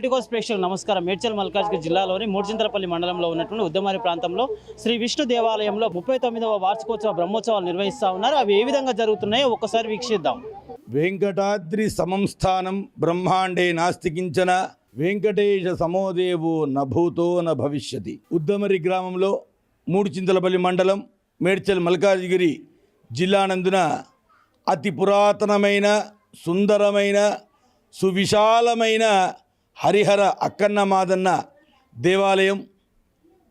Politicos ప్రేక్షకులకు నమస్కారం. మేడ్చల్ మల్కాజ్గిరి జిల్లాలోని మూడుచింతలపల్లి మండలంలో ఉన్నటువంటి ఉద్దమారి ప్రాంతంలో శ్రీ విష్ణు దేవాలయంలో 39వ వార్షికోత్సవ బ్రహ్మోత్సవాలు నిర్వహిస్తూ ఉన్నారు. అవి ఏ విధంగా జరుగుతున్నాయో ఒక్కసారి వీక్షిద్దాం. వెంకటాద్రి సమంస్థానం బ్రహ్మాండే నాస్తికించన వెంకటేశ సమోదేవో నభూతో న భవిష్యతి. ఉద్దమరి గ్రామంలో మూడుచింతలపల్లి మండలం మేడ్చల్ మల్కాజ్గిరి జిల్లానందున అతి పురాతనమైన సుందరమైన సువిశాలమైన హరిహర అక్కన్న మాదన్న దేవాలయం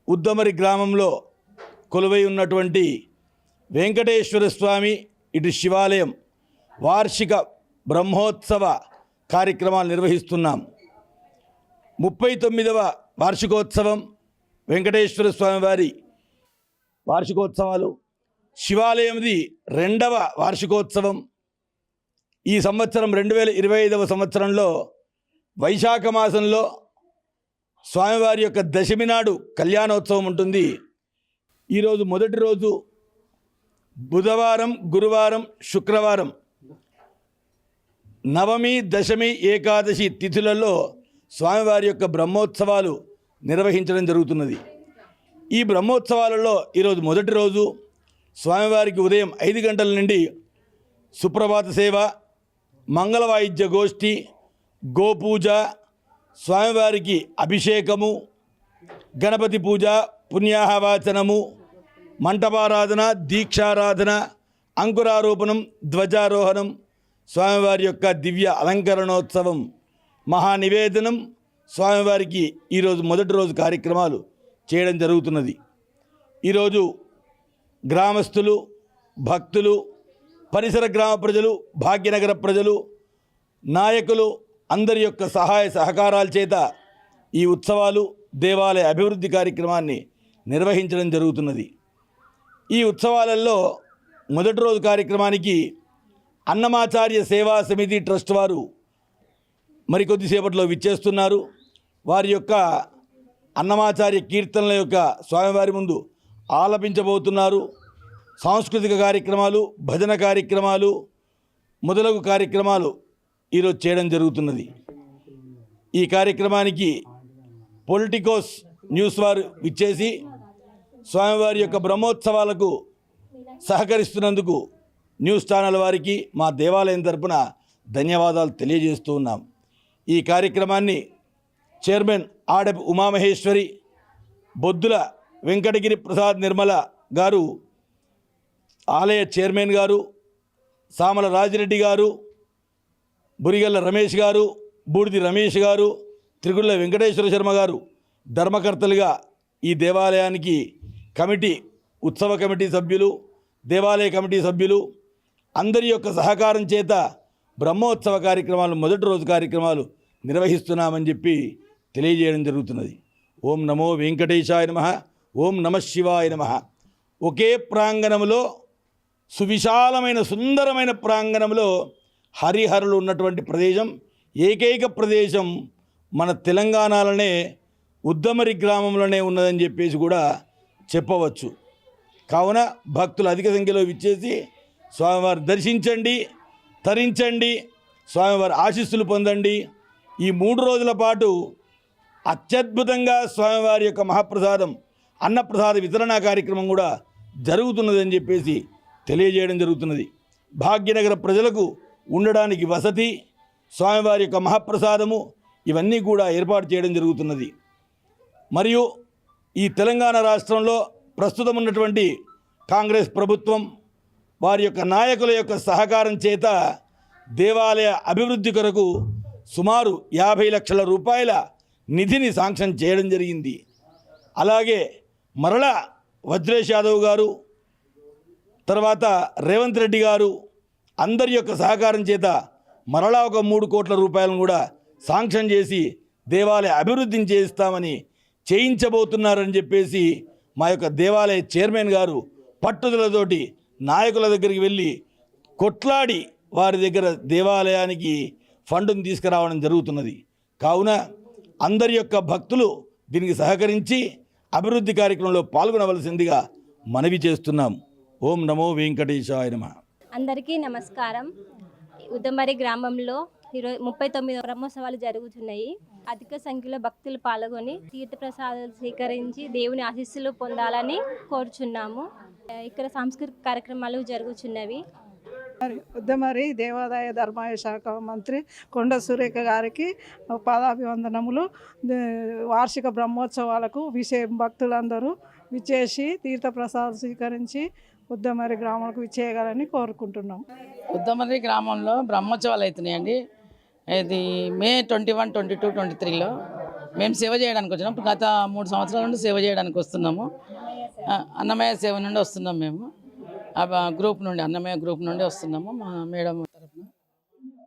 ఉద్దమరి గ్రామంలో కొలువై ఉన్నటువంటి వెంకటేశ్వర స్వామి ఇటు శివాలయం వార్షిక బ్రహ్మోత్సవ కార్యక్రమాలు నిర్వహిస్తున్నాం. 39వ వార్షికోత్సవం వెంకటేశ్వర స్వామి వారి వార్షికోత్సవాలు, శివాలయంది 2వ వార్షికోత్సవం. ఈ సంవత్సరం 2025వ సంవత్సరంలో వైశాఖ మాసంలో స్వామివారి యొక్క దశమి నాడు కళ్యాణోత్సవం ఉంటుంది. ఈరోజు మొదటి రోజు బుధవారం, గురువారం, శుక్రవారం నవమి, దశమి, ఏకాదశి తిథులలో స్వామివారి యొక్క బ్రహ్మోత్సవాలు నిర్వహించడం జరుగుతున్నది. ఈ బ్రహ్మోత్సవాలలో ఈరోజు మొదటి రోజు స్వామివారికి ఉదయం 5 గంటల నుండి సుప్రభాత సేవ, మంగళ వాయిద్య గోష్ఠి, గోపూజ, స్వామివారికి అభిషేకము, గణపతి పూజ, పుణ్యాహవాచనము, మంటపారాధన, దీక్షారాధన, అంకురారోపణం, ధ్వజారోహణం, స్వామివారి యొక్క దివ్య అలంకరణోత్సవం, మహానివేదనం, స్వామివారికి ఈరోజు మొదటి రోజు కార్యక్రమాలు చేయడం జరుగుతున్నది. ఈరోజు గ్రామస్తులు, భక్తులు, పరిసర గ్రామ ప్రజలు, భాగ్యనగర ప్రజలు, నాయకులు అందరి యొక్క సహాయ సహకారాల చేత ఈ ఉత్సవాలు, దేవాలయ అభివృద్ధి కార్యక్రమాన్ని నిర్వహించడం జరుగుతున్నది. ఈ ఉత్సవాలలో మొదటి రోజు కార్యక్రమానికి అన్నమాచార్య సేవా సమితి ట్రస్ట్ వారు మరికొద్దిసేపట్లో విచ్చేస్తున్నారు. వారి యొక్క అన్నమాచార్య కీర్తనల యొక్క స్వామివారి ముందు ఆలపించబోతున్నారు. సాంస్కృతిక కార్యక్రమాలు, భజన కార్యక్రమాలు మొదలగు కార్యక్రమాలు ఈరోజు చేయడం జరుగుతున్నది. ఈ కార్యక్రమానికి పొలిటికోస్ న్యూస్ వారు విచ్చేసి స్వామివారి యొక్క బ్రహ్మోత్సవాలకు సహకరిస్తున్నందుకు న్యూస్ ఛానల్ వారికి మా దేవాలయం తరపున ధన్యవాదాలు తెలియజేస్తూ ఉన్నాం. ఈ కార్యక్రమాన్ని చైర్మన్ ఆడపు ఉమామహేశ్వరి, బొద్దుల వెంకటగిరి ప్రసాద్ నిర్మల గారు, ఆలయ చైర్మన్ గారు సామల రాజిరెడ్డి గారు, బురిగల్ల రమేష్ గారు, బూడిది రమేష్ గారు, త్రిగుళ్ళ వెంకటేశ్వర శర్మ గారు ధర్మకర్తలుగా ఈ దేవాలయానికి కమిటీ, ఉత్సవ కమిటీ సభ్యులు, దేవాలయ కమిటీ సభ్యులు అందరి యొక్క సహకారం చేత బ్రహ్మోత్సవ కార్యక్రమాలు, మొదటి రోజు కార్యక్రమాలు నిర్వహిస్తున్నామని చెప్పి తెలియజేయడం జరుగుతున్నది. ఓం నమో వెంకటేశాయ నమః, ఓం నమః శివాయ నమః. ఒకే ప్రాంగణంలో సువిశాలమైన సుందరమైన ప్రాంగణంలో హరిహరులు ఉన్నటువంటి ప్రదేశం, ఏకైక ప్రదేశం మన తెలంగాణలోనే ఉద్దమరి గ్రామంలోనే ఉన్నదని చెప్పేసి కూడా చెప్పవచ్చు. కావున భక్తులు అధిక సంఖ్యలో విచ్చేసి స్వామివారు దర్శించండి, తరించండి, స్వామివారి ఆశీస్సులు పొందండి. ఈ 3 రోజుల పాటు అత్యద్భుతంగా స్వామివారి యొక్క మహాప్రసాదం, అన్నప్రసాద వితరణ కార్యక్రమం కూడా జరుగుతున్నదని చెప్పేసి తెలియజేయడం జరుగుతున్నది. భాగ్యనగర ప్రజలకు ఉండడానికి వసతి, స్వామివారి యొక్క మహాప్రసాదము ఇవన్నీ కూడా ఏర్పాటు చేయడం జరుగుతున్నది. మరియు ఈ తెలంగాణ రాష్ట్రంలో ప్రస్తుతం ఉన్నటువంటి కాంగ్రెస్ ప్రభుత్వం వారి యొక్క నాయకుల యొక్క సహకారం చేత దేవాలయ అభివృద్ధి కొరకు సుమారు 50 లక్షల రూపాయల నిధిని శాంక్షన్ చేయడం జరిగింది. అలాగే మరలా వజ్రేష్ యాదవ్ గారు, తర్వాత రేవంత్ రెడ్డి గారు అందరి యొక్క సహకారం చేత మరలా ఒక 3 కోట్ల రూపాయలను కూడా శాంక్షన్ చేసి దేవాలయ అభివృద్ధిని చేయిస్తామని చేయించబోతున్నారని చెప్పేసి మా యొక్క దేవాలయ చైర్మన్ గారు పట్టుదలతోటి నాయకుల దగ్గరికి వెళ్ళి కొట్లాడి వారి దగ్గర దేవాలయానికి ఫండును తీసుకురావడం జరుగుతున్నది. కావున అందరి యొక్క భక్తులు దీనికి సహకరించి అభివృద్ధి కార్యక్రమంలో పాల్గొనవలసిందిగా మనవి చేస్తున్నాం. ఓం నమో వెంకటేశాయ నమః. అందరికీ నమస్కారం. ఉద్దమరి గ్రామంలో 39వ బ్రహ్మోత్సవాలు జరుగుతున్నాయి. అధిక సంఖ్యలో భక్తులు పాల్గొని తీర్థప్రసాదాలు స్వీకరించి దేవుని ఆశీస్సులు పొందాలని కోరుచున్నాము. ఇక్కడ సాంస్కృతిక కార్యక్రమాలు జరుగుతున్నవి. ఉద్దమరి దేవాదాయ ధర్మాయ శాఖ మంత్రి కొండ సురేఖ గారికి పాదాభివందనములు. వార్షిక బ్రహ్మోత్సవాలకు భక్తులందరూ విచ్చేసి తీర్థప్రసాదం స్వీకరించి ఉద్దమరి గ్రామానికి విచ్చేయగలని కోరుకుంటున్నాం. ఉద్దమరి గ్రామంలో బ్రహ్మోత్సవాలు అవుతున్నాయండి. ఇది మే 21, 22, 23లో మేము సేవ చేయడానికి వచ్చినాం. గత 3 సంవత్సరాల నుండి సేవ చేయడానికి వస్తున్నాము. అన్నమయ్య సేవ నుండి వస్తున్నాం. మేము గ్రూప్ నుండి అన్నమయ్య గ్రూప్ నుండి వస్తున్నాము. మా మేడం తరఫున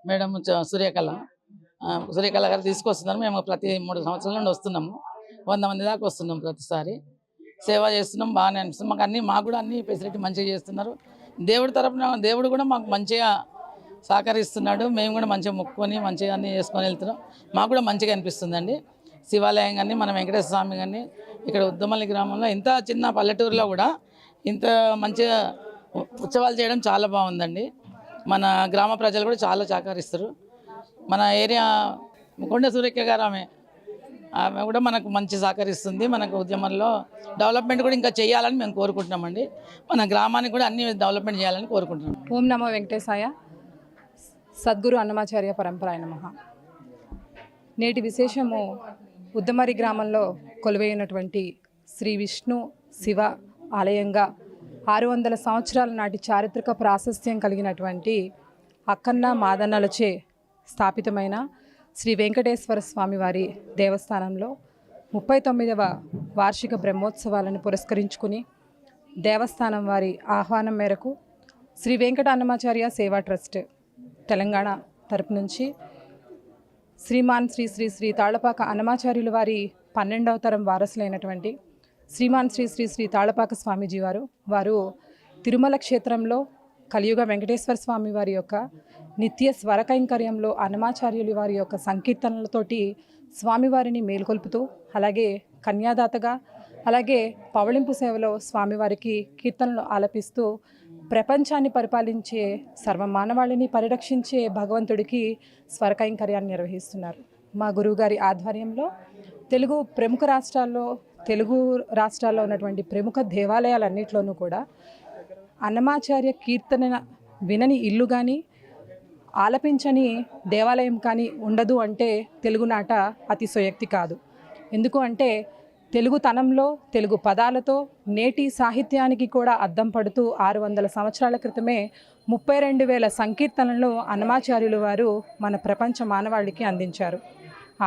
మేడం సూర్యకళ గారు తీసుకొస్తున్నారు. మేము ప్రతి 3 సంవత్సరాల నుండి వస్తున్నాము. 100 మంది దాకా వస్తున్నాం. ప్రతిసారి సేవ చేస్తున్నాం. బాగానే అనిపిస్తుంది. మాకు కూడా అన్ని ఫెసిలిటీ మంచిగా చేస్తున్నారు. దేవుడి తరఫున దేవుడు కూడా మాకు మంచిగా సహకరిస్తున్నాడు. మేము కూడా మంచిగా మొక్కుకొని మంచిగా అన్నీ చేసుకొని వెళ్తున్నాం. మాకు కూడా మంచిగా అనిపిస్తుందండి. శివాలయం కానీ మన వెంకటేశ్వర స్వామి కానీ ఇక్కడ ఉద్దమల్లి గ్రామంలో ఇంత చిన్న పల్లెటూరులో కూడా ఇంత మంచిగా ఉత్సవాలు చేయడం చాలా బాగుందండి. మన గ్రామ ప్రజలు కూడా చాలా సహకరిస్తారు. మన ఏరియా కొండ సురేఖ గారు ఆమె కూడా మనకు మంచి సహకరిస్తుంది. మనకు ఉద్యమంలో డెవలప్మెంట్ కూడా ఇంకా చేయాలని మేము కోరుకుంటున్నామండి. మన గ్రామానికి కూడా అన్ని డెవలప్మెంట్ చేయాలని కోరుకుంటున్నాం. ఓం నమో వెంకటేశాయ. సద్గురు అన్నమాచార్య పరంపరాయ నమః. నేటి విశేషము ఉద్దమరి గ్రామంలో కొలువైనటువంటి శ్రీ విష్ణు శివ ఆలయంగా 600 సంవత్సరాల నాటి చారిత్రక ప్రాశస్త్యం కలిగినటువంటి అక్కన్న మాదన్నలచే స్థాపితమైన శ్రీ వెంకటేశ్వర స్వామి వారి దేవస్థానంలో 39వ వార్షిక బ్రహ్మోత్సవాలను పురస్కరించుకుని దేవస్థానం వారి ఆహ్వానం మేరకు శ్రీ వెంకట అన్నమాచార్య సేవా ట్రస్ట్ తెలంగాణ తరపు నుంచి శ్రీమాన్ శ్రీ శ్రీ శ్రీ తాళ్లపాక అన్నమాచార్యుల వారి 12వ తరం వారసులైనటువంటి శ్రీమాన్ శ్రీ శ్రీ శ్రీ తాళ్లపాక స్వామీజీ వారు తిరుమల క్షేత్రంలో కలియుగ వెంకటేశ్వర స్వామి వారి యొక్క నిత్య స్వర కైంకర్యంలో అన్నమాచార్యులు వారి యొక్క సంకీర్తనలతోటి స్వామివారిని మేల్కొల్పుతూ, అలాగే కన్యాదాతగా, అలాగే పవళింపు సేవలో స్వామివారికి కీర్తనలు ఆలపిస్తూ ప్రపంచాన్ని పరిపాలించే సర్వమానవాళిని పరిరక్షించే భగవంతుడికి స్వరకైంకర్యాన్ని నిర్వహిస్తున్నారు. మా గురువుగారి ఆధ్వర్యంలో తెలుగు రాష్ట్రాల్లో ఉన్నటువంటి ప్రముఖ దేవాలయాలన్నింటిలోనూ కూడా అన్నమాచార్య కీర్తన వినని ఇల్లు కానీ ఆలపించని దేవాలయం కానీ ఉండదు అంటే తెలుగునాట అతిశయోక్తి కాదు. ఎందుకు అంటే తెలుగుతనంలో తెలుగు పదాలతో నేటి సాహిత్యానికి కూడా అద్దం పడుతూ 600 సంవత్సరాల క్రితమే 32,000 సంకీర్తనలను అన్నమాచార్యులు వారు మన ప్రపంచ మానవాళికి అందించారు.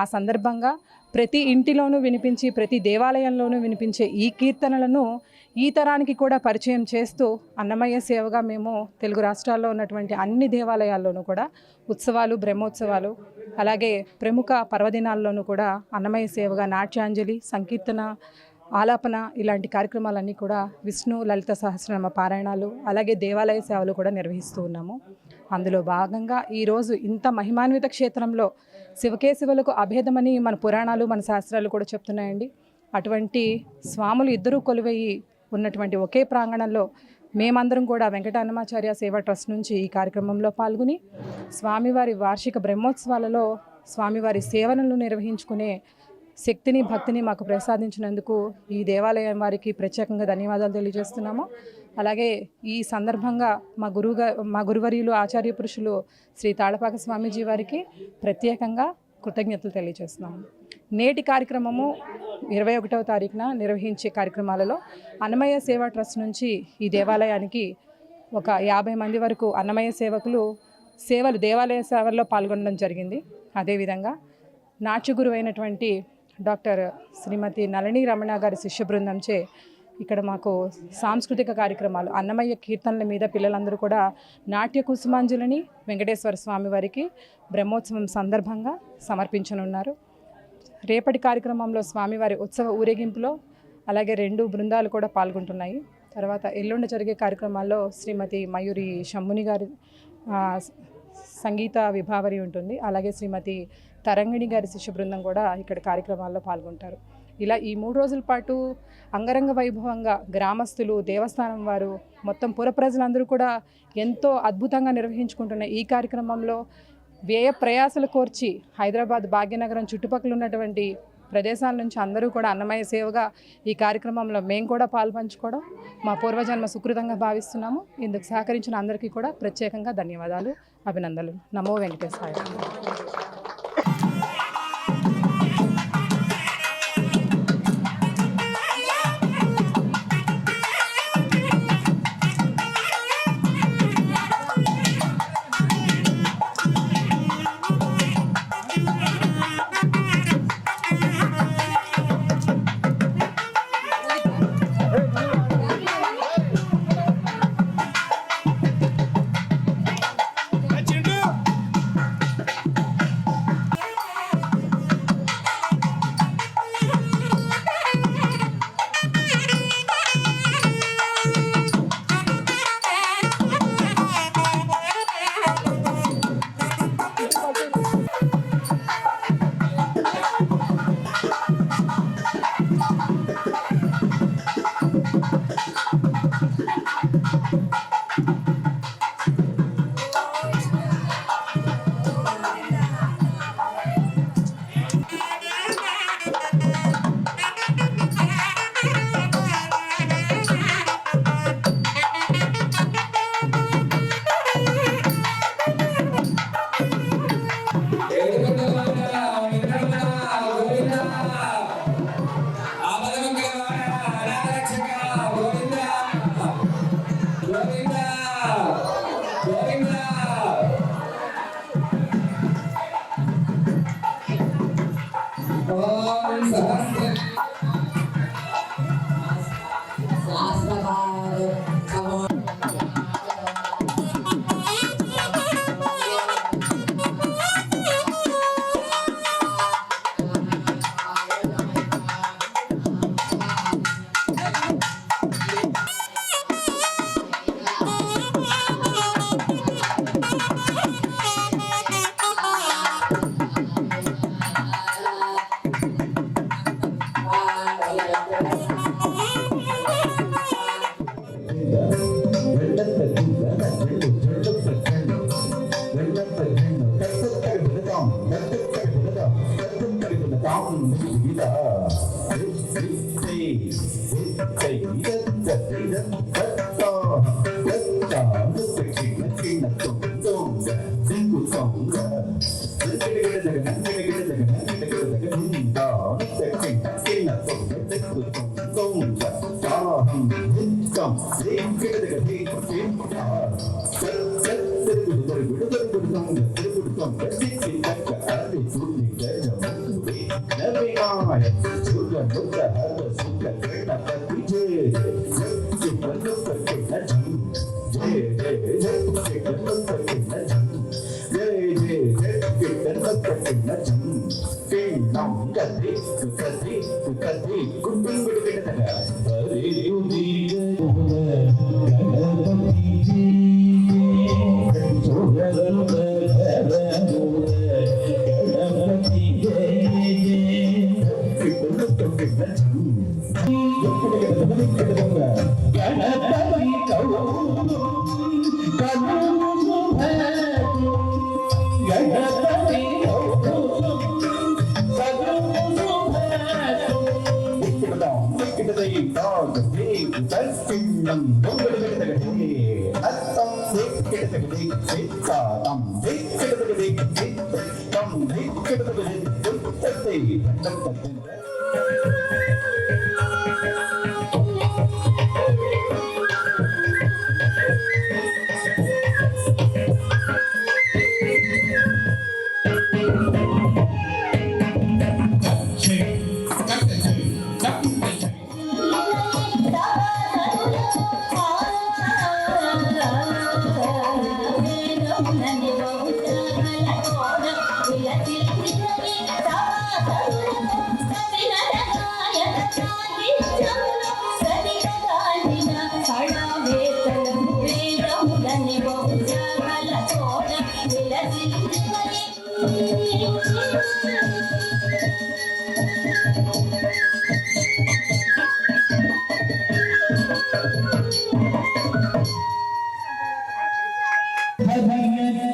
ఆ సందర్భంగా ప్రతి ఇంటిలోనూ వినిపించి ప్రతి దేవాలయంలోనూ వినిపించే ఈ కీర్తనలను ఈ తరానికి కూడా పరిచయం చేస్తూ అన్నమయ్య సేవగా మేము తెలుగు రాష్ట్రాల్లో ఉన్నటువంటి అన్ని దేవాలయాల్లోనూ కూడా ఉత్సవాలు, బ్రహ్మోత్సవాలు, అలాగే ప్రముఖ పర్వదినాల్లోనూ కూడా అన్నమయ్య సేవగా నాట్యాంజలి, సంకీర్తన, ఆలాపన ఇలాంటి కార్యక్రమాలన్నీ కూడా విష్ణు లలిత సహస్రనామ పారాయణాలు, అలాగే దేవాలయ సేవలు కూడా నిర్వహిస్తూ ఉన్నాము. అందులో భాగంగా ఈరోజు ఇంత మహిమాన్విత క్షేత్రంలో శివకేశవులకు అభేదమని మన పురాణాలు, మన శాస్త్రాలు కూడా చెప్తున్నాయండి. అటువంటి స్వాములు ఇద్దరూ కొలువయ్యి ఉన్నటువంటి ఒకే ప్రాంగణంలో మేమందరం కూడా వెంకట అన్నమాచార్య సేవా ట్రస్ట్ నుంచి ఈ కార్యక్రమంలో పాల్గొని స్వామివారి వార్షిక బ్రహ్మోత్సవాలలో స్వామివారి సేవలను నిర్వహించుకునే శక్తిని, భక్తిని మాకు ప్రసాదించినందుకు ఈ దేవాలయం వారికి ప్రత్యేకంగా ధన్యవాదాలు తెలియజేస్తున్నాము. అలాగే ఈ సందర్భంగా మా గురువర్యులు ఆచార్య పురుషులు శ్రీ తాళ్లపాక స్వామీజీ వారికి ప్రత్యేకంగా కృతజ్ఞతలు తెలియజేస్తున్నాము. నేటి కార్యక్రమము 21వ తారీఖున నిర్వహించే కార్యక్రమాలలో అన్నమయ్య సేవా ట్రస్ట్ నుంచి ఈ దేవాలయానికి ఒక 50 మంది వరకు అన్నమయ్య సేవకులు దేవాలయ సేవల్లో పాల్గొనడం జరిగింది. అదేవిధంగా నాట్య గురువైనటువంటి డాక్టర్ శ్రీమతి నళిని రమణ గారి శిష్య బృందంచే ఇక్కడ మాకు సాంస్కృతిక కార్యక్రమాలు, అన్నమయ్య కీర్తనల మీద పిల్లలందరూ కూడా నాట్య కుసుమాంజలిని వెంకటేశ్వర స్వామి వారికి బ్రహ్మోత్సవం సందర్భంగా సమర్పించనున్నారు. రేపటి కార్యక్రమంలో స్వామివారి ఉత్సవ ఊరేగింపులో అలాగే 2 బృందాలు కూడా పాల్గొంటున్నాయి. తర్వాత ఎల్లుండి జరిగే కార్యక్రమాల్లో శ్రీమతి మయూరి షమ్ముని గారి సంగీత విభావరి ఉంటుంది. అలాగే శ్రీమతి తరంగిణి గారి శిష్య బృందం కూడా ఇక్కడ కార్యక్రమాల్లో పాల్గొంటారు. ఇలా ఈ 3 రోజుల పాటు అంగరంగ వైభవంగా గ్రామస్తులు, దేవస్థానం వారు, మొత్తం పుర ప్రజలందరూ కూడా ఎంతో అద్భుతంగా నిర్వహించుకుంటున్న ఈ కార్యక్రమంలో వ్యయ ప్రయాసలు కోర్చి హైదరాబాద్ భాగ్యనగరం చుట్టుపక్కల ఉన్నటువంటి ప్రదేశాల నుంచి అందరూ కూడా అన్నమయ్య సేవగా ఈ కార్యక్రమంలో మేము కూడా పాల్పంచుకోవడం మా పూర్వజన్మ సుకృతంగా భావిస్తున్నాము. ఇందుకు సహకరించిన అందరికీ కూడా ప్రత్యేకంగా ధన్యవాదాలు, అభినందనలు. నమో వెంకటేశాయ.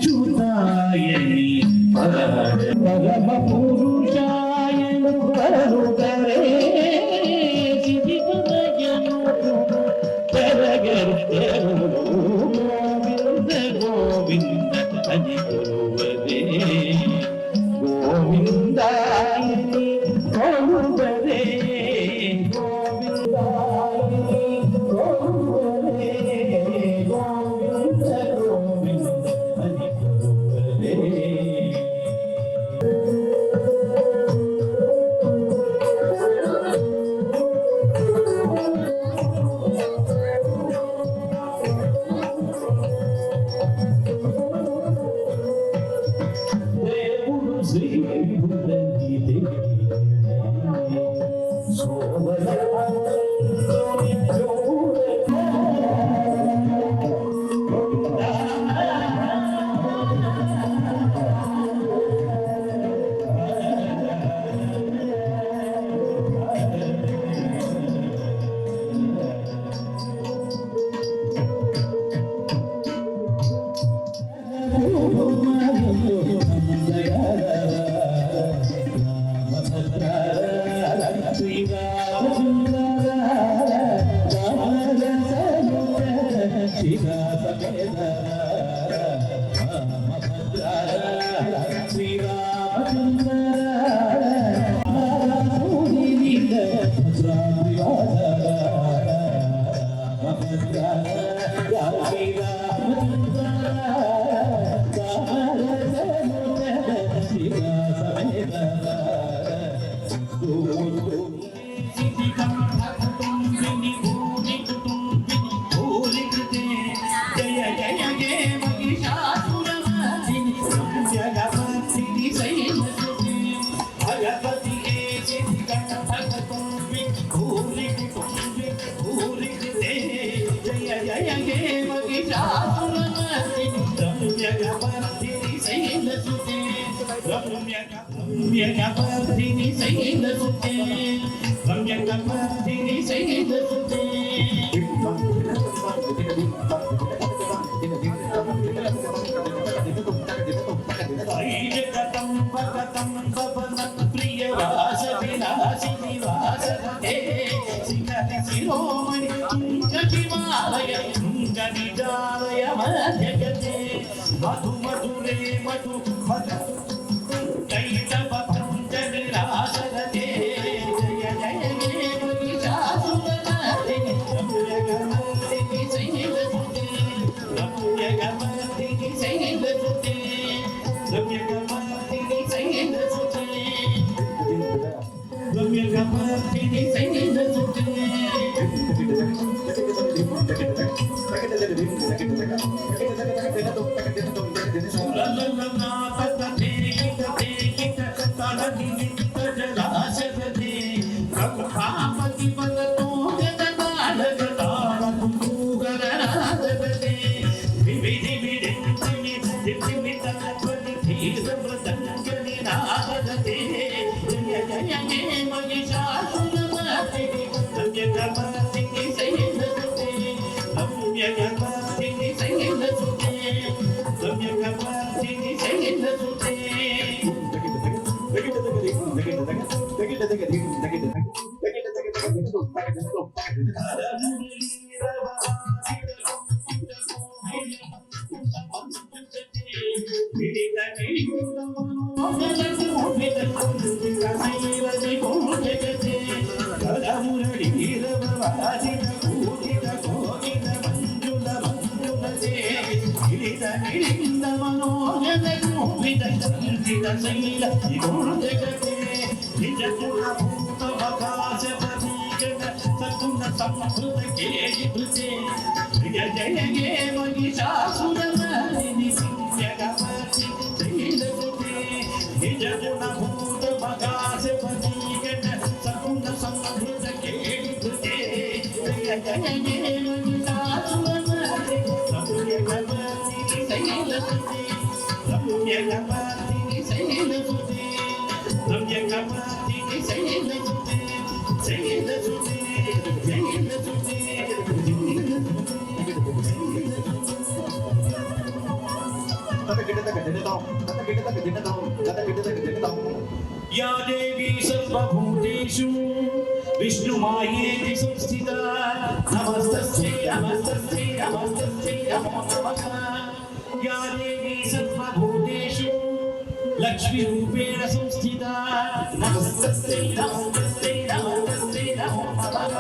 చూతాయని పరమ పురుషాయను కరుగరే సిద్ధి కదయను కరగరు గోవింద గోవింద హరి గురువదే గోవిందాయని గోవిందరే గోవిందాయని గోవిందరే గోవింద గోవింద హరి గురువదే దేవుడు శ్రీ బుద్ధి సోమల మధురే మధు మధు కైతవ పంచమి రాసరతే జయ జయ జయ మహిషాసురమర్దిని రమ్యగమర్దిని శైలసుతే రమ్యగమర్దిని శైలసుతే రమ్యగమర్దిని శైలసుతే రమ్యగమర్దిని శైలసుతే या देवी सर्वभूतेषु विष्णुमायेति संस्थिता नमस्तस्यै नमस्तस्यै नमस्तस्यै नमो नमः या देवी सर्वभूतेषु लक्ष्मीरूपेण संस्थिता नमस्तस्यै नमस्तस्यै नमस्तस्यै नमो नमः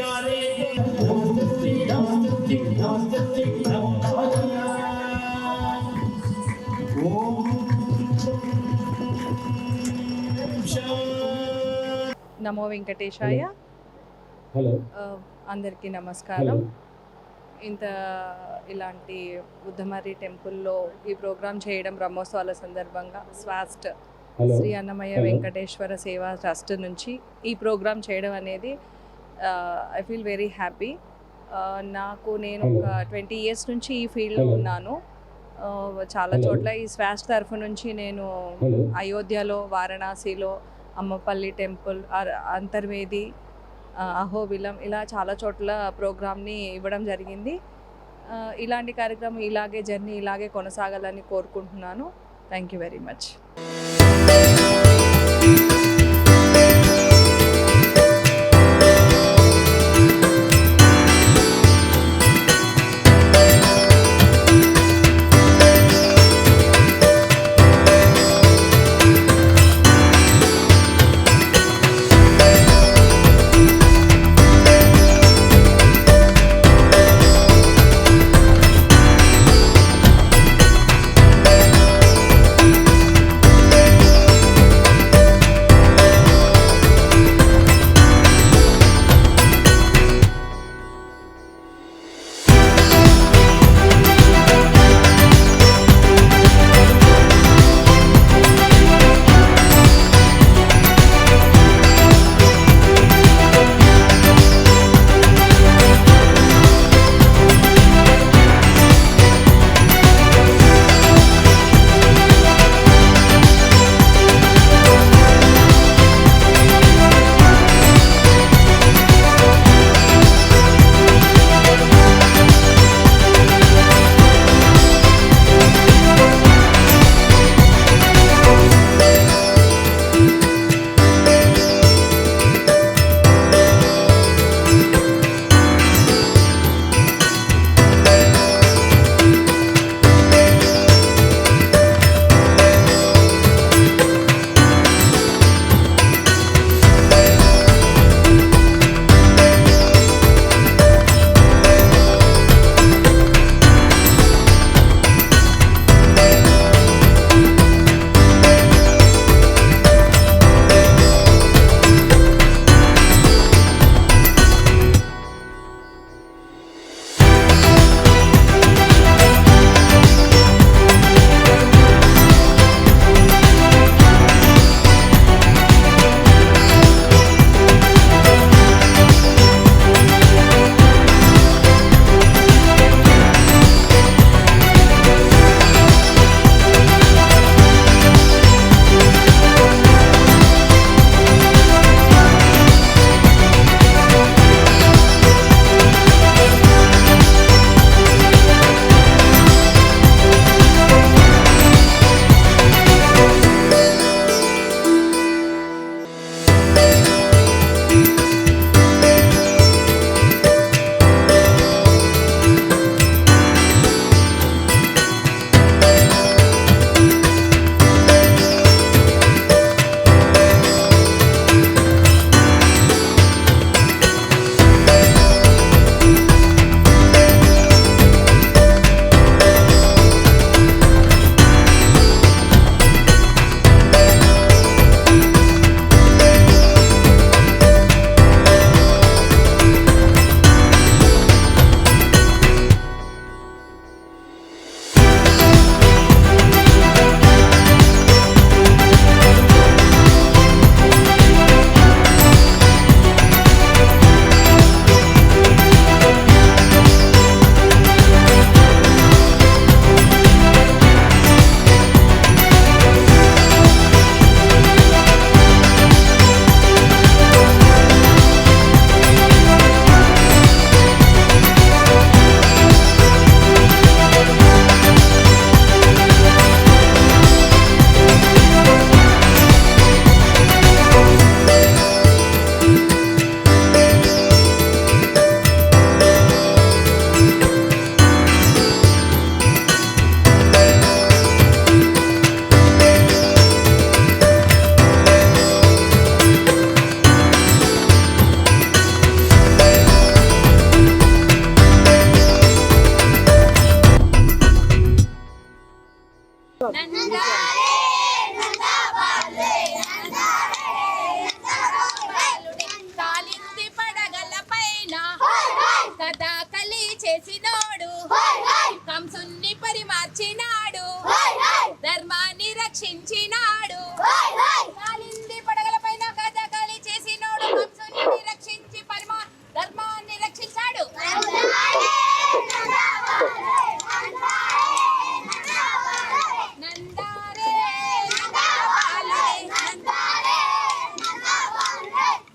या देवी नमस्तस्यै नमस्तस्यै नमस्तस्यै नमो नमः నమో వెంకటేశాయ. అందరికీ నమస్కారం. ఇలాంటి బుద్ధమర్రి టెంపుల్లో ఈ ప్రోగ్రాం చేయడం బ్రహ్మోత్సవాల సందర్భంగా స్వాస్ట్ శ్రీ అన్నమయ్య వెంకటేశ్వర సేవా ట్రస్ట్ నుంచి ఈ ప్రోగ్రాం చేయడం అనేది ఐ ఫీల్ వెరీ హ్యాపీ. నేను ఒక 20 years నుంచి ఈ ఫీల్డ్లో ఉన్నాను. చాలా చోట్ల ఈ స్వాస్ట్ తరఫు నుంచి నేను అయోధ్యలో, వారణాసిలో, అమ్మపల్లి టెంపుల్, అంతర్వేది, అహోబిలం ఇలా చాలా చోట్ల ప్రోగ్రామ్ని ఇవ్వడం జరిగింది. ఇలాంటి కార్యక్రమం ఇలాగే జర్నీ ఇలాగే కొనసాగాలని కోరుకుంటున్నాను. Thank you very much. కాలింది పడగల పైన కథాకళి చేసినోడు కంసుని పరిమార్చినాడు ధర్మాన్ని రక్షించినాడు. కాలింది పడగల పైన కథాకళి చేసినోడు కంసుని రక్షించి ధర్మాన్ని రక్షించాడు.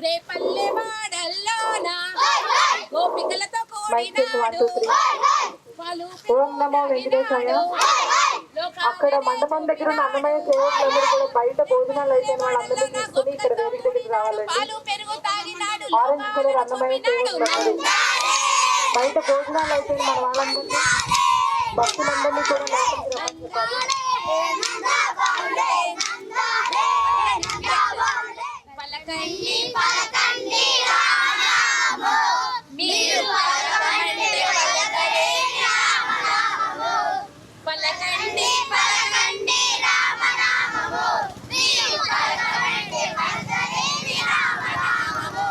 రేపల్లె వాడల్లోన గోపికలతో కూడినాడు. ఓం నమో వెంకటేశాయ. అక్కడ మండపం దగ్గర ఉన్న అన్నమయ్య సేవకులందరూ కూడా బయట భోజనాలు అయితే వాళ్ళందరినీ తీసుకుని ఇక్కడ వేదిక దగ్గరికి రావాలండి. ఆరెంజ్ కలర్ అన్నమయ్య సేవకులందరూ బయట భోజనాలు అయితే మన వాళ్ళందరినీ భక్తులందరినీ కూడా పలకండి పలకండి రామనామము మీరు పలకండి పలకలేని రామనామము. పలకండి పలకండి రామనామము మీరు పలకండి పలకలేని రామనామము.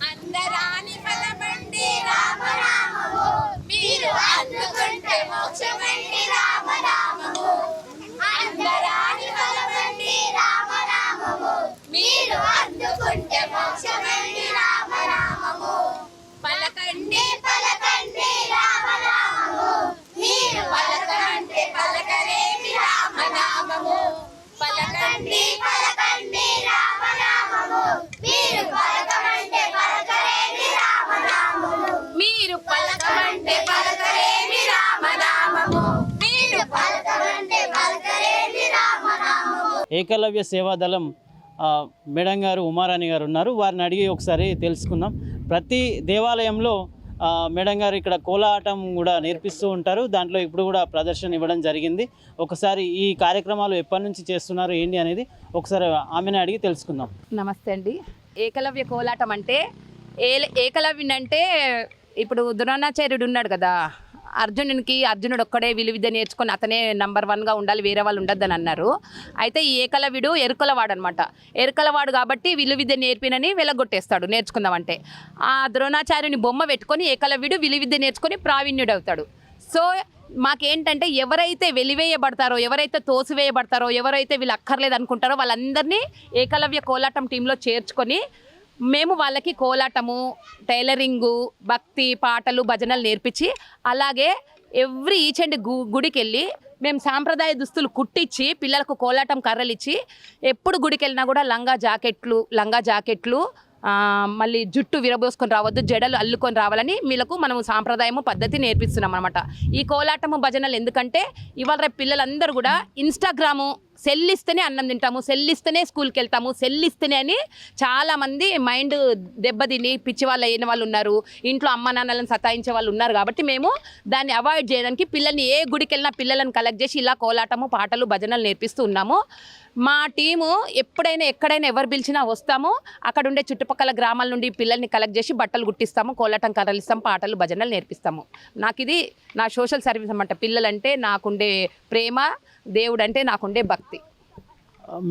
అందరాని పలకండి రామనామము మీరు అందుకుంటే మోక్షమండి రామనామము. అందరాని పలకండి రామనామము మీరు అందుకుంటే మోక్షమండి రామనామము. పలకండి పలకండి రామనామము మీరు పలకంటే పలకలేని రామనామము. పలకండి పలకండి రామనామము మీరు పలకమంటే పలకలేని రామనామము. మీరు పలకమంటే పలకలేని రామనామము. మీరు పలకమంటే పలకలేని రామనామము. ఏకలవ్య సేవాదళం మేడం గారు ఉమారాణి గారు ఉన్నారు. వారిని అడిగి ఒకసారి తెలుసుకుందాం. ప్రతి దేవాలయంలో మేడం గారు ఇక్కడ కోలాటం కూడా నేర్పిస్తూ ఉంటారు. దాంట్లో ఇప్పుడు కూడా ప్రదర్శన ఇవ్వడం జరిగింది. ఒకసారి ఈ కార్యక్రమాలు ఎప్పటి నుంచి చేస్తున్నారు ఏంటి అనేది ఒకసారి ఆమెను అడిగి తెలుసుకుందాం. నమస్తే అండి. ఏకలవ్య కోలాటం అంటే ఏకలవ్యుని అంటే ఇప్పుడు ద్రోణాచార్యుడు ఉన్నాడు కదా, అర్జునుడు ఒక్కడే విలువిద్య నేర్చుకొని అతనే నంబర్ 1గా ఉండాలి, వేరే వాళ్ళు ఉండొద్దని అన్నారు. అయితే ఈ ఏకలవ్యుడు ఎరుకలవాడు అనమాట. ఎరుకలవాడు కాబట్టి విలువిద్య నేర్పినని వెలగొట్టేస్తాడు నేర్చుకుందామంటే. ఆ ద్రోణాచార్యుని బొమ్మ పెట్టుకొని ఏకలవ్యుడు విలువిద్య నేర్చుకొని ప్రావీణ్యుడు అవుతాడు. సో మాకేంటంటే ఎవరైతే వెలివేయబడతారో, ఎవరైతే తోసివేయబడతారో, ఎవరైతే వీళ్ళు అక్కర్లేదు అనుకుంటారో వాళ్ళందరినీ ఏకలవ్య కోలాటం టీంలో చేర్చుకొని మేము వాళ్ళకి కోలాటము, టైలరింగు, భక్తి పాటలు, భజనలు నేర్పించి జాకెట్లు ఈచ్ అండ్ గుడికి వెళ్ళి మేము సాంప్రదాయ దుస్తులు కుట్టించి పిల్లలకు కోలాటం కర్రలు ఇచ్చి ఎప్పుడు గుడికి వెళ్ళినా కూడా లంగా జాకెట్లు మళ్ళీ జుట్టు విరబోసుకొని రావద్దు, జడలు అల్లుకొని రావాలని వీళ్ళకు మనము సాంప్రదాయము పద్ధతి నేర్పిస్తున్నాం అనమాట. ఈ కోలాటము భజనలు ఎందుకంటే ఇవాళ రేపు పిల్లలందరూ కూడా ఇన్స్టాగ్రాము, సెల్ ఇస్తేనే అన్నం తింటాము, సెల్ ఇస్తేనే స్కూల్కి వెళ్తాము, సెల్ ఇస్తేనే అని చాలామంది మైండ్ దెబ్బతిని పిచ్చి వాళ్ళు అయిన వాళ్ళు ఉన్నారు, ఇంట్లో అమ్మ నాన్నలను సతాయించే వాళ్ళు ఉన్నారు. కాబట్టి మేము దాన్ని అవాయిడ్ చేయడానికి పిల్లల్ని ఏ గుడికి వెళ్ళినా పిల్లలను కలెక్ట్ చేసి ఇలా కోలాటము, పాటలు, భజనలు నేర్పిస్తూ ఉన్నాము. మా టీము ఎప్పుడైనా ఎక్కడైనా ఎవరు పిలిచినా వస్తాము. అక్కడ ఉండే చుట్టుపక్కల గ్రామాల నుండి పిల్లల్ని కలెక్ట్ చేసి బట్టలు కుట్టిస్తాము, కోలాటం కర్రలిస్తాం, పాటలు, భజనలు నేర్పిస్తాము. నాకు ఇది నా సోషల్ సర్వీస్ అన్నమాట. పిల్లలంటే నాకుండే ప్రేమ, దేవుడు అంటే నాకుండే భక్తి.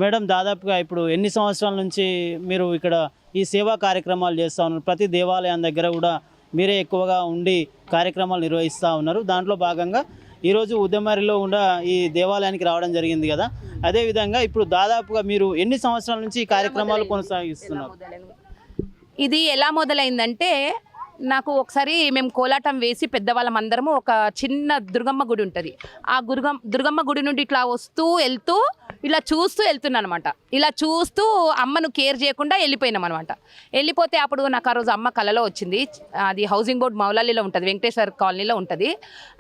మేడం, దాదాపుగా ఇప్పుడు ఎన్ని సంవత్సరాల నుంచి మీరు ఇక్కడ ఈ సేవా కార్యక్రమాలు చేస్తూ ఉన్నారు? ప్రతి దేవాలయం దగ్గర కూడా మీరే ఎక్కువగా ఉండి కార్యక్రమాలు నిర్వహిస్తూ ఉన్నారు. దాంట్లో భాగంగా ఈరోజు ఉద్దమరిలో కూడా ఈ దేవాలయానికి రావడం జరిగింది కదా. అదేవిధంగా ఇప్పుడు దాదాపుగా మీరు ఎన్ని సంవత్సరాల నుంచి ఈ కార్యక్రమాలు కొనసాగిస్తున్నారు? ఇది ఎలా మొదలైందంటే, నాకు ఒకసారి మేము కోలాటం వేసి పెద్దవాళ్ళం అందరము ఒక చిన్న దుర్గమ్మ గుడి ఉంటుంది. ఆ దుర్గమ్మ గుడి నుండి ఇట్లా వస్తూ వెళ్తూ ఇలా చూస్తూ వెళ్తున్నాను అనమాట. ఇలా చూస్తూ అమ్మను కేర్ చేయకుండా వెళ్ళిపోయినాం అనమాట. వెళ్ళిపోతే అప్పుడు నాకు ఆ రోజు అమ్మ కలలో వచ్చింది. అది హౌసింగ్ బోర్డ్ మౌలాలీలో ఉంటుంది, వెంకటేశ్వర కాలనీలో ఉంటుంది.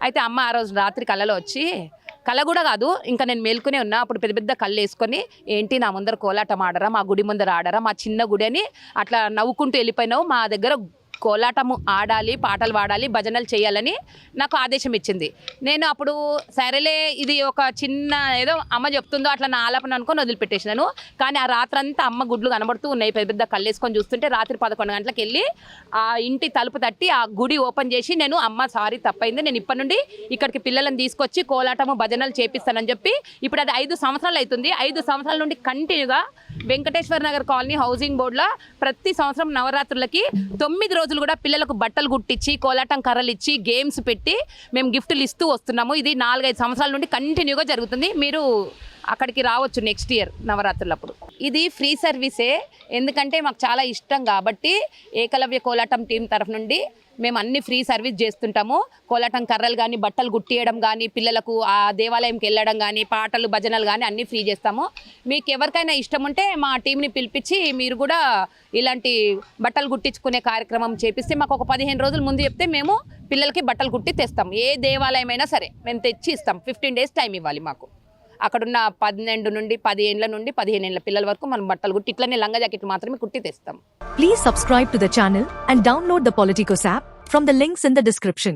అయితే అమ్మ ఆ రోజు రాత్రి కలలో వచ్చి, కళ కూడా కాదు ఇంకా నేను మేల్కొనే ఉన్నా, అప్పుడు పెద్ద పెద్ద కళ్ళు వేసుకొని, ఏంటి నా ముందర కోలాటం ఆడరా, మా గుడి ముందర ఆడరా, మా చిన్న గుడి అని అట్లా నవ్వుకుంటూ వెళ్ళిపోయినావు, మా దగ్గర కోలాటము ఆడాలి, పాటలు పాడాలి, భజనలు చేయాలని నాకు ఆదేశం ఇచ్చింది. నేను అప్పుడు సరేలే ఇది ఒక చిన్న ఏదో అమ్మ చెప్తుందో అట్లా నా ఆలాపన అనుకొని వదిలిపెట్టేసినాను. కానీ ఆ రాత్రంతా అమ్మ గుడ్లు కనబడుతూ ఉన్నాయి, పెద్ద పెద్ద కళ్ళేసుకొని చూస్తుంటే రాత్రి 11 గంటలకు వెళ్ళి ఆ ఇంటి తలుపు తట్టి ఆ గుడి ఓపెన్ చేసి నేను అమ్మ సారీ తప్పైంది, నేను ఇప్పటి నుండి ఇక్కడికి పిల్లలను తీసుకొచ్చి కోలాటము భజనలు చేపిస్తానని చెప్పి ఇప్పుడు అది 5 సంవత్సరాలు అవుతుంది. 5 సంవత్సరాల నుండి కంటిన్యూగా వెంకటేశ్వర నగర్ కాలనీ హౌసింగ్ బోర్డులో ప్రతి సంవత్సరం నవరాత్రులకి 9 రోజులు కూడా పిల్లలకు బట్టలు కుట్టించి కోలాటం కర్రలు ఇచ్చి గేమ్స్ పెట్టి మేము గిఫ్ట్లు ఇస్తూ వస్తున్నాము. ఇది 4-5 సంవత్సరాల నుండి కంటిన్యూగా జరుగుతుంది. మీరు అక్కడికి రావచ్చు నెక్స్ట్ ఇయర్ నవరాత్రులప్పుడు. ఇది ఫ్రీ సర్వీసే, ఎందుకంటే మాకు చాలా ఇష్టం కాబట్టి ఏకలవ్య కోలాటం టీం తరఫు నుండి మేము అన్ని ఫ్రీ సర్వీస్ చేస్తుంటాము. కోలాటం కర్రలు కానీ, బట్టలు గుట్టియడం కానీ, పిల్లలకు ఆ దేవాలయంకి వెళ్ళడం కానీ, పాటలు భజనలు కానీ అన్నీ ఫ్రీ చేస్తాము. మీకు ఎవరికైనా ఇష్టం ఉంటే మా టీంని పిలిపించి మీరు కూడా ఇలాంటి బట్టలు గుట్టించుకునే కార్యక్రమం చేపిస్తే మాకు ఒక 15 రోజుల ముందు చెప్తే మేము పిల్లలకి బట్టలు కుట్టి తెస్తాం. ఏ దేవాలయమైనా సరే మేము తెచ్చి ఇస్తాం. 15 డేస్ టైం ఇవ్వాలి మాకు. అక్కడున్న 12 నుండి 10 ఏళ్ళ నుండి 15 ఏళ్ళ పిల్లల వరకు మనం బట్టలు కుట్టి ఇట్లనే లంగా జాకెట్లు మాత్రమే కుట్టి తెస్తాం. Please subscribe to the channel and download the Politicos app from the links in the description.